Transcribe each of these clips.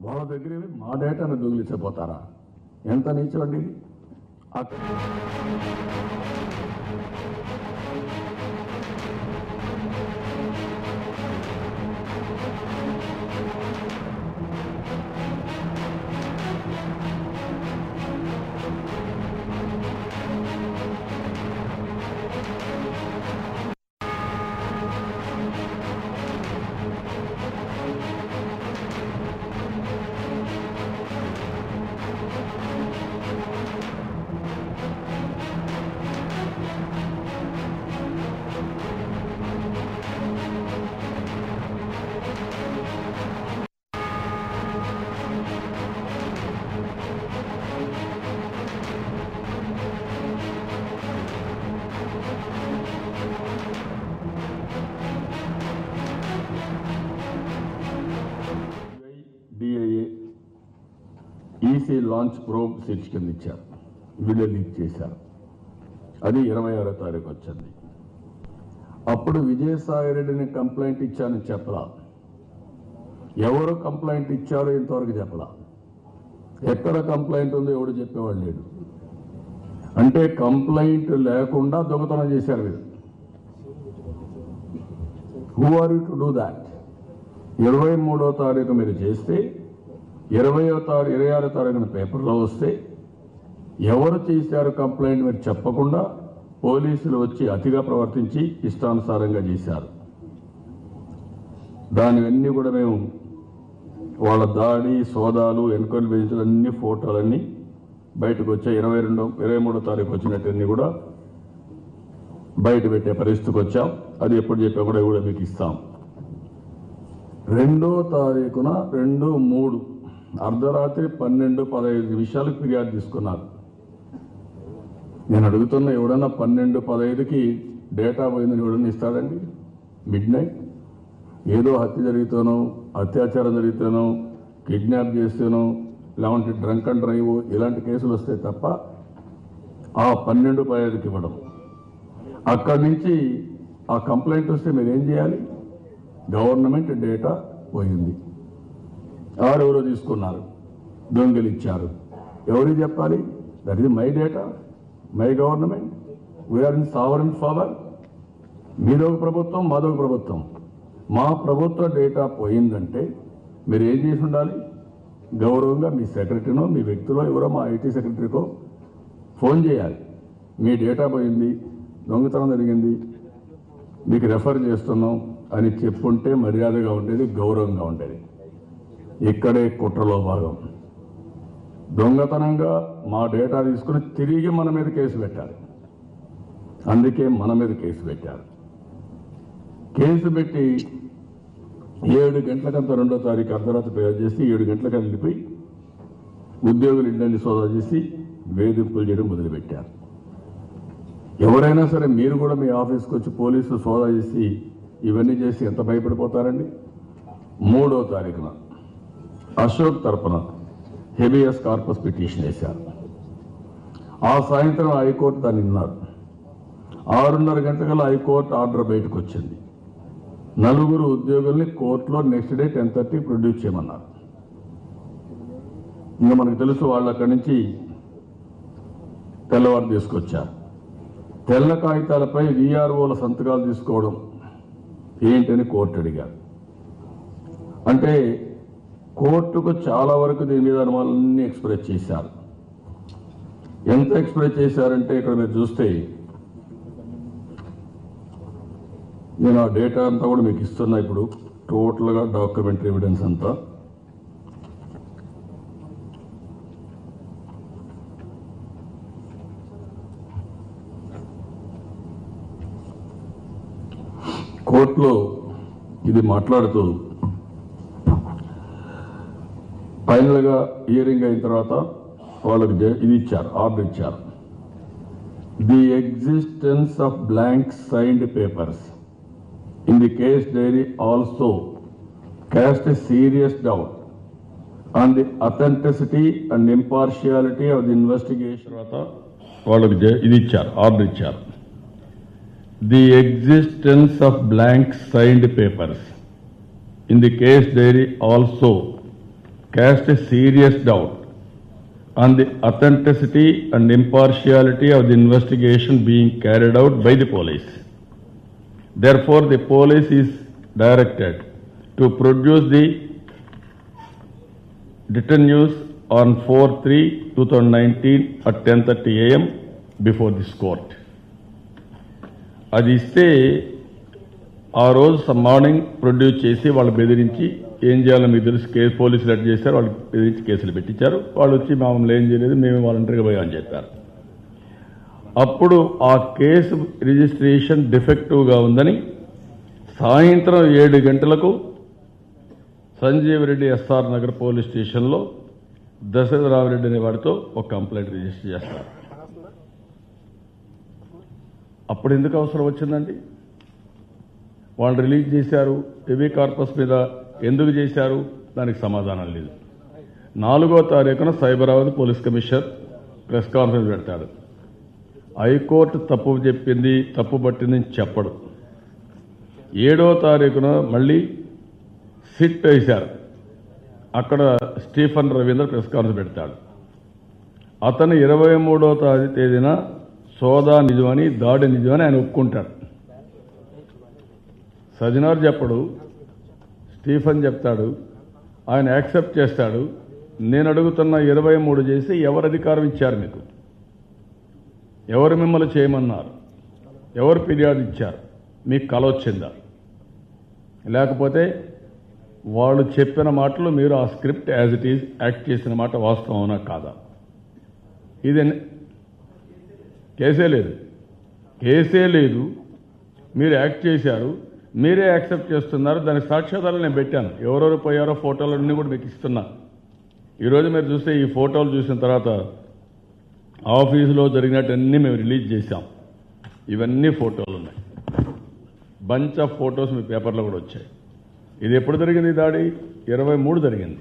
వాళ్ళ దగ్గర మా డేటాను దొంగిలించబోతారా? ఎంత నీచండి ఇది. DIA EC launch probe SIT కింద ఇచ్చారు, వీడియో లీక్ చేశారు. అది 26వ తారీఖు వచ్చింది. అప్పుడు విజయసాయిరెడ్డిని కంప్లైంట్ ఇచ్చానని చెప్పలా. ఎవరు కంప్లైంట్ ఇచ్చారో ఇంతవరకు చెప్పలా. ఎక్కడ కంప్లైంట్ ఉందో ఎవడు చెప్పేవాడు లేడు. అంటే కంప్లైంట్ లేకుండా దొంగతనం చేశారు వీరు. Who are you to do that? 23వ తారీఖు మీరు చేస్తే 26వ తారీఖున పేపర్లో వస్తే ఎవరు చేశారు కంప్లైంట్ మీరు చెప్పకుండా పోలీసులు వచ్చి అతిగా ప్రవర్తించి ఇష్టానుసారంగా చేశారు. దానివన్నీ కూడా మేము వాళ్ళ దాడి సోదాలు ఎన్క్వైరీ బెంచ్లు అన్ని ఫోటోలన్నీ బయటకు వచ్చాయి. 23వ తారీఖు వచ్చినట్టన్నీ కూడా బయట పెట్టే పరిస్థితికి వచ్చాం. అది ఎప్పుడు చెప్పా కూడా మీకు ఇస్తాం. 2వ తారీఖున 2-3 అర్ధరాత్రి 12-15 నిమిషాలకు ఫిర్యాదు తీసుకున్నారు. నేను అడుగుతున్న ఎవడన్నా 12-15కి డేటా పోయిందని ఎవడన్నా ఇస్తాడండి? మిడ్ నైట్ ఏదో హత్య జరిగితేనో అత్యాచారం జరిగితేనో కిడ్నాప్ చేస్తేనో లేదంటే డ్రంక్ అండ్ డ్రైవ్ ఇలాంటి కేసులు వస్తాయి తప్ప ఆ 12-15కి ఇవ్వడం. అక్కడి నుంచి ఆ కంప్లైంట్ వస్తే మీరు ఏం చేయాలి? గవర్నమెంట్ డేటా పోయింది, ఎవరెవరో తీసుకున్నారు, దొంగిలిచ్చారు, ఎవరికి చెప్పాలి? That is my data, my government, we are in sovereign power. మీదొక ప్రభుత్వం, మాదొక ప్రభుత్వం. మా ప్రభుత్వ డేటా పోయిందంటే మీరు ఏం చేసి ఉండాలి? గౌరవంగా మీ సెక్రటరీనో మీ వ్యక్తిలో ఎవరో మా ఐటీ సెక్రటరీకో ఫోన్ చేయాలి. మీ డేటా పోయింది, దొంగతనం జరిగింది, మీకు రెఫర్ చేస్తున్నాం అని చెప్పుంటే మర్యాదగా ఉండేది, గౌరవంగా ఉండేది. ఇక్కడే కుట్రలో భాగం. దొంగతనంగా మా డేటా తీసుకుని తిరిగి మన మీద కేసు పెట్టారు. అందుకే మన మీద కేసు పెట్టారు. కేసు పెట్టి 7 గంటలకంతా 2వ తారీఖు అర్ధరాత్రి ప్రయోజనం చేసి 7 గంటలకు వెళ్ళిపోయి ఉద్యోగులు ఇళ్ళని సోదా చేసి వేధింపులు చేయడం మొదలుపెట్టారు. ఎవరైనా సరే మీరు కూడా మీ ఆఫీస్కి వచ్చి పోలీసులు సోదా చేసి ఇవన్నీ చేసి ఎంత భయపడిపోతారండి? 3వ తారీఖున అశోక్ తరపున హెబియస్ కార్పస్ పిటిషన్ వేశారు. ఆ సాయంత్రం హైకోర్టు దాన్ని విన్నారు. 6:30 గంటల హైకోర్టు ఆర్డర్ బయటకు వచ్చింది. 4 ఉద్యోగుల్ని కోర్టులో నెక్స్ట్ డే 10:30 ప్రొడ్యూస్ చేయమన్నారు. ఇంకా మనకు తెలుసు వాళ్ళు అక్కడి నుంచి తెల్లవారు తీసుకొచ్చారు. తెల్ల కాగితాలపై వీఆర్ఓల సంతకాలు తీసుకోవడం ఏంటని కోర్టు అడిగారు. అంటే కోర్టుకు చాలా వరకు దీని మీద అనుమానాలన్నీ ఎక్స్ప్రెస్ చేశారు. ఎంత ఎక్స్ప్రెస్ చేశారంటే ఇక్కడ మీరు చూస్తే నేను ఆ డేటా అంతా కూడా మీకు ఇస్తున్నా. ఇప్పుడు టోటల్గా డాక్యుమెంటరీ ఎవిడెన్స్ అంతా కోర్టులో ఇది మాట్లాడుతూ ఫైనల్గా హియరింగ్ అయిన తర్వాత వాళ్ళకి ఇది ఇచ్చారు, ఆర్డర్ ఇచ్చారు. The existence of blank signed papers in the case dairy also cast a serious doubt on the authenticity and impartiality of the investigation. వాళ్ళకి ఇది ఇచ్చారు, ఆర్డర్ ఇచ్చారు. The existence of blank signed papers in the case diary also cast a serious doubt on the authenticity and impartiality of the investigation being carried out by the police. Therefore, the police is directed to produce the written news on 4/3/2019 at 10:30 a.m. before this court. అది ఇస్తే ఆ రోజు morning produce చేసి వాళ్ళు బెదిరించి ఏం చేయాలో మీకు తెలుసు పోలీసులు అరెస్ట్ చేశారు, వాళ్ళు బెదిరించి కేసులు పెట్టించారు. వాళ్ళు వచ్చి మమ్మల్ని ఏం చేయలేదు, మేము వాలంటరీగా పోయామని చెప్పారు. అప్పుడు ఆ కేసు రిజిస్ట్రేషన్ డిఫెక్టివ్గా ఉందని సాయంత్రం 7 గంటలకు సంజీవ్ రెడ్డి ఎస్ఆర్ నగర్ పోలీస్ స్టేషన్లో దశరథరామరెడ్డి అనే వాడితో ఒక కంప్లైంట్ రిజిస్టర్ చేస్తారు. అప్పుడు ఎందుకు అవసరం వచ్చిందండి? వాళ్ళు రిలీజ్ చేశారు, హెవీ కార్పస్ మీద ఎందుకు చేశారు? దానికి సమాధానం లేదు. 4వ తారీఖున Cyberabad police commissioner press conference పెడతాడు. హైకోర్టు తప్పు చెప్పింది, తప్పు పట్టింది చెప్పడు. 7వ తారీఖున మళ్ళీ సిట్ వేశారు. అక్కడ స్టీఫన్ రవీంద్ర ప్రెస్ కాన్ఫరెన్స్ పెడతాడు. అతను 23వ తేదీన సోదా నిజమని, దాడి నిజమని ఆయన ఒప్పుకుంటాడు. సజ్జనార్ చెప్పడు, స్టీఫన్ చెప్తాడు, ఆయన యాక్సెప్ట్ చేస్తాడు. నేను అడుగుతున్న 23 చేసి ఎవరు అధికారం ఇచ్చారు మీకు? ఎవరు మిమ్మల్ని చేయమన్నారు? ఎవరు ఫిర్యాదు ఇచ్చారు? మీకు కల వచ్చిందా? లేకపోతే వాళ్ళు చెప్పిన మాటలు మీరు ఆ script as it is act చేసిన మాట వాస్తవం అవునా కాదా? ఇది కేసే లేదు, కేసే లేదు, మీరు యాక్ట్ చేశారు, మీరే యాక్సెప్ట్ చేస్తున్నారు. దానికి సాక్ష్యాధారాలు నేను పెట్టాను. ఎవరెవరు పోయారో ఫోటోలన్నీ కూడా మీకు ఇస్తున్నా. ఈరోజు మీరు చూస్తే ఈ ఫోటోలు చూసిన తర్వాత ఆఫీసులో జరిగినట్టన్నీ మేము రిలీజ్ చేశాం. ఇవన్నీ ఫోటోలు ఉన్నాయి, బంచ్ ఆఫ్ ఫోటోస్ మీ పేపర్లో కూడా వచ్చాయి. ఇది ఎప్పుడు జరిగింది దాడి? 23 జరిగింది.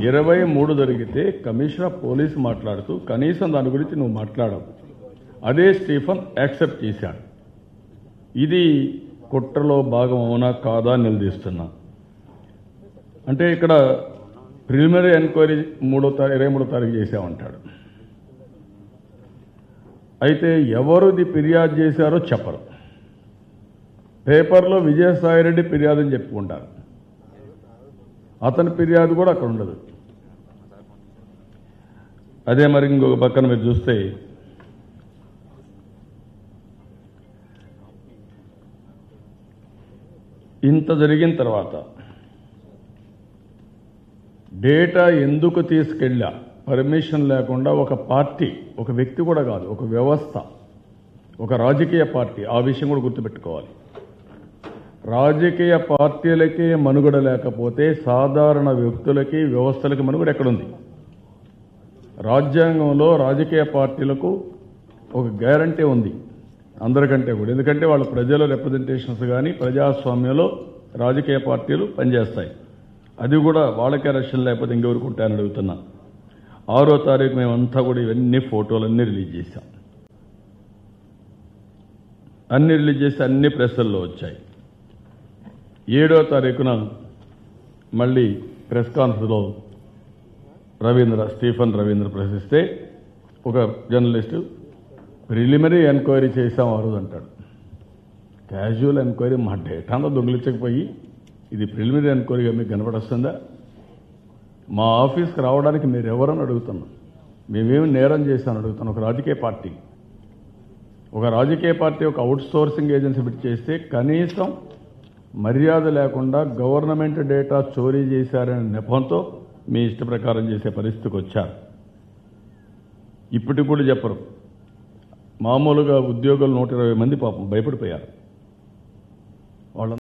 23 జరిగితే కమిషనర్ ఆఫ్ పోలీస్ మాట్లాడుతూ కనీసం దాని గురించి నువ్వు మాట్లాడవు. అదే స్టీఫన్ యాక్సెప్ట్ చేశాడు. ఇది కుట్రలో భాగం అవునా కాదా నిలదీస్తున్నా. అంటే ఇక్కడ ప్రిలిమినరీ ఎంక్వైరీ 23వ తారీఖు చేశామంటాడు. అయితే ఎవరుది ఫిర్యాదు చేశారో చెప్పరు. పేపర్లో విజయసాయిరెడ్డి ఫిర్యాదు అని చెప్పుకుంటారు. అతని ఫిర్యాదు కూడా అక్కడ ఉండదు. అదే మరి ఇంకొక పక్కన మీరు చూస్తే ఇంత జరిగిన తర్వాత డేటా ఎందుకు తీసుకెళ్ళా? పర్మిషన్ లేకుండా ఒక పార్టీ, ఒక వ్యక్తి కూడా కాదు, ఒక వ్యవస్థ, ఒక రాజకీయ పార్టీ, ఆ విషయం కూడా గుర్తుపెట్టుకోవాలి. రాజకీయ పార్టీలకి మనుగడ లేకపోతే సాధారణ వ్యక్తులకి, వ్యవస్థలకి మనుగడ ఎక్కడుంది? రాజ్యాంగంలో రాజకీయ పార్టీలకు ఒక గ్యారంటీ ఉంది అందరికంటే కూడా. ఎందుకంటే వాళ్ళ ప్రజల రిప్రజెంటేషన్స్ కానీ ప్రజాస్వామ్యంలో రాజకీయ పార్టీలు పనిచేస్తాయి. అది కూడా వాళ్ళకే రక్షణ లేకపోతే ఇంకెవరికి ఉంటాయని అడుగుతున్నా. 6వ తారీఖు మేమంతా కూడా ఇవన్నీ ఫోటోలన్నీ రిలీజ్ చేశాం. అన్ని రిలీజ్ చేసి అన్ని ప్రెస్ల్లో వచ్చాయి. 7వ తారీఖున మళ్ళీ ప్రెస్ కాన్ఫరెన్స్లో స్టీఫన్ రవీంద్ర ప్రశ్నిస్తే ఒక జర్నలిస్టు ప్రిలిమినరీ ఎంక్వైరీ చేశాం ఆ రోజు అంటాడు. క్యాజువల్ ఎంక్వైరీ మా డేటా అంతా దొంగిలించకపోయి ఇది ప్రిలిమినరీ ఎంక్వైరీగా మీకు కనపడొస్తుందా? మా ఆఫీస్కి రావడానికి మీరు ఎవరని అడుగుతున్నాం. మేమేమి నేరం చేశామని అడుగుతున్నాం. ఒక రాజకీయ పార్టీ ఒక అవుట్సోర్సింగ్ ఏజెన్సీ పెట్టి చేస్తే కనీసం మర్యాద లేకుండా గవర్నమెంట్ డేటా చోరీ చేశారనే నెపంతో మీ ఇష్ట ప్రకారం చేసే పరిస్థితికి వచ్చారు. ఇప్పటికి కూడా చెప్పరు. మామూలుగా ఉద్యోగులు 120 మంది పాపం భయపడిపోయారు.